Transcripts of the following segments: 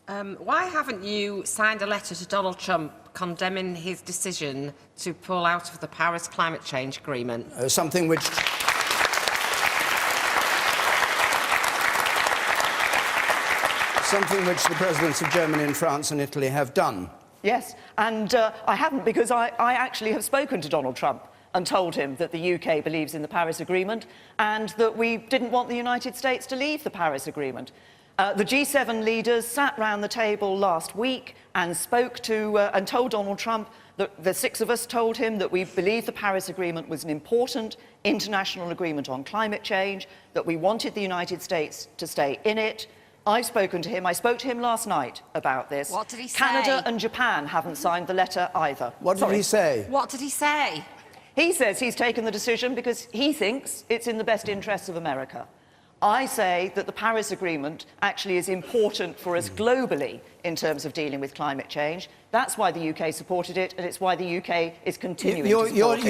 Why haven't you signed a letter to Donald Trump condemning his decision to pull out of the Paris climate change agreement? Something which the presidents of Germany and France and Italy have done. Yes, and I haven't, because I actually have spoken to Donald Trump and told him that the UK believes in the Paris Agreement and that we didn't want the United States to leave the Paris Agreement. The G7 leaders sat round the table last week and spoke to and told Donald Trump that the six of us told him that we believed the Paris Agreement was an important international agreement on climate change, that we wanted the United States to stay in it. I've spoken to him. I spoke to him last night about this. What did he say? Canada and Japan haven't signed the letter either. What did he say? What did he say? He says he's taken the decision because he thinks it's in the best interests of America. I say that the Paris Agreement actually is important for us globally in terms of dealing with climate change. That's why the UK supported it, and it's why the UK is continuing to support it.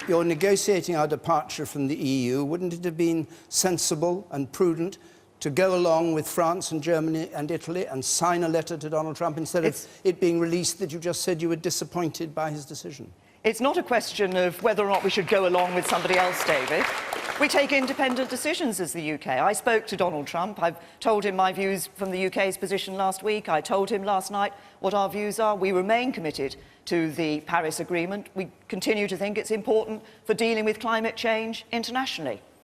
You're negotiating our departure from the EU. Wouldn't it have been sensible and prudent to go along with France and Germany and Italy and sign a letter to Donald Trump instead of it being released that you just said you were disappointed by his decision? It's not a question of whether or not we should go along with somebody else, David. We take independent decisions as the UK. I spoke to Donald Trump. I've told him my views from the UK's position last week. I told him last night what our views are. We remain committed to the Paris Agreement. We continue to think it's important for dealing with climate change internationally.